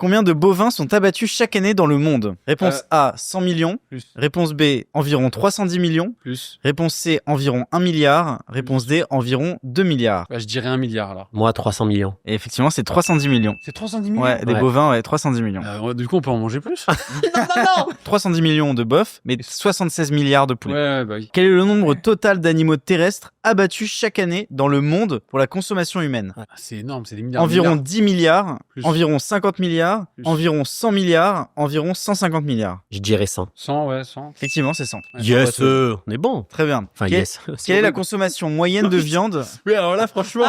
Combien de bovins sont abattus chaque année dans le monde? Réponse A, 100 millions. Plus. Réponse B, environ 310 millions. Plus. Réponse C, environ 1 milliard. Réponse D, environ 2 milliards. Bah, je dirais 1 milliard alors. Moi, 300 millions. Et effectivement, c'est 310 millions. C'est 310 millions. Ouais, des Ouais. bovins, ouais, 310 millions. Du coup, on peut en manger plus. 310 millions de bœufs, mais 76 milliards de poulets. Ouais, bah oui. Quel est le nombre total d'animaux terrestres abattus chaque année dans le monde pour la consommation humaine? Ah, c'est énorme, c'est des milliards. Environ milliards. 10 milliards, Plus. environ 50 milliards, Plus. environ 100 milliards, environ 150 milliards. Je dirais 100. 100, ouais, 100. Effectivement, c'est 100. Ouais. Yes, on est bon. Très bien. Enfin, Quelle- yes. Quelle est la consommation moyenne de viande? Oui, alors là, franchement.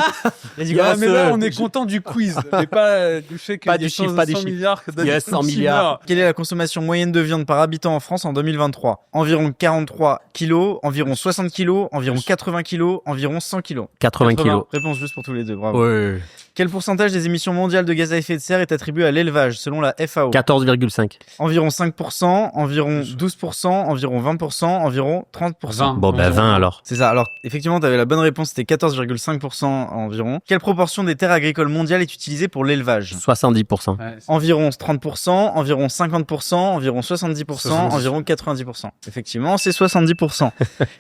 Vas-y, Yes. go. Mais là, on est content du quiz, mais pas du fait qu'il Pas y du ait chiffre, 100 pas des 100 chiffres. milliards. Yes, 100 milliards. Quelle est la consommation moyenne de viande par habitant en France en 2023? Environ 43 kilos, environ 60 kilos, environ 80 kilos, environ 100 kilos. 80 kilos. Réponse juste pour tous les deux, bravo. Ouais. Quel pourcentage des émissions mondiales de gaz à effet de serre est attribué à l'élevage selon la FAO? 14,5. Environ 5%, environ 12%, environ 20%, environ 30%. 20. Bon, bah 20 alors. C'est ça. Alors, effectivement, tu avais la bonne réponse, c'était 14,5% environ. Quelle proportion des terres agricoles mondiales est utilisée pour l'élevage? 70%. Ouais, c'est- Environ 30%, environ 50%, environ 70%, 70. environ 90%. Effectivement, c'est 70%.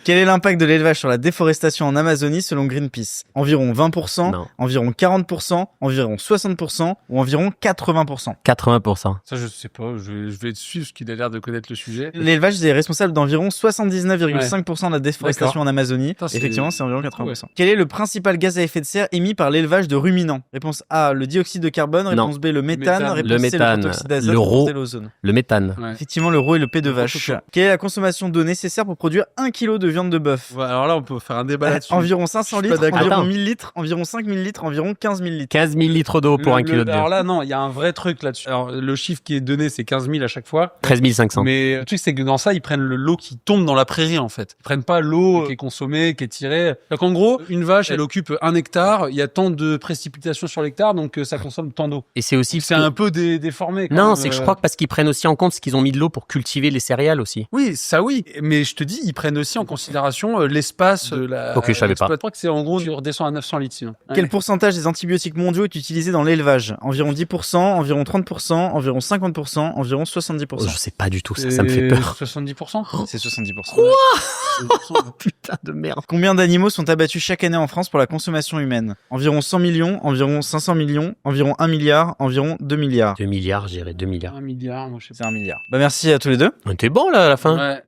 Quel est l'impact de l'élevage sur la déforestation en Amazonie selon Greenpeace? Environ 20%, Non. environ 40%, environ 60% ou environ 80%. 80%. Ça, je sais pas. Je vais suivre ce qu'il a l'air de connaître le sujet. L'élevage est responsable d'environ 79,5% de la déforestation en Amazonie. Putain, c'est- Effectivement, c'est environ 80%. Quel est le principal gaz à effet de serre émis par l'élevage de ruminants? Réponse A, le dioxyde de carbone. Non. Réponse B, le méthane. Méthane. Réponse Le C, méthane. le protoxyde d'azote. Le Réponse ro- D, l'ozone. Le méthane. Ouais. Effectivement, le veau et le P de vache. N'importe quoi. Quelle est la consommation d'eau nécessaire pour produire 1 kg de viande de bœuf? Ouais, alors là, on peut faire un débat là-dessus. Environ 500 Je suis pas litres, d'accord. environ Attends. 1000 litres, environ 5000 litres, environ 15 000 litres. 15 000 litres d'eau pour un kilo de Alors viande. là, non, il y a un vrai truc là-dessus. Alors, le chiffre qui est donné, c'est 15 000 à chaque fois. 13 500. Mais le truc, c'est que dans ça, ils prennent l'eau qui tombe dans la prairie, en fait. Ils prennent pas l'eau qui est consommée, qui est tirée. Donc, en gros, une vache, elle occupe 1 hectare. Il y a tant de précipitations sur l'hectare, donc ça consomme tant d'eau. Et c'est aussi... C'est un peu déformé. quand Non, même. c'est que je crois que parce qu'ils prennent aussi en compte ce qu'ils ont mis de l'eau pour cultiver les céréales aussi. Oui, ça oui. Mais je te dis, ils prennent aussi en considération l'espace de la... Ok, je savais pas. Je crois que c'est en gros, tu redescends à 900 litres sinon. Quel pourcentage des antibiotiques mondiaux est utilisé dans l'élevage? Environ 10%, environ 30%, environ 50%, environ 70%. Je sais pas du tout, ça me fait peur. 70%. C'est 70%. Putain de merde. Combien d'animaux sont abattus chaque année en France pour la consommation humaine? Environ 100 millions, environ 500 millions, environ 1 milliard, environ 2 milliards. 2 milliards, j'irais 2 milliards. 1 milliard, moi je sais C'est 1 milliard. Bah merci à tous les deux. T'es bon là à la fin. pas. Ouais.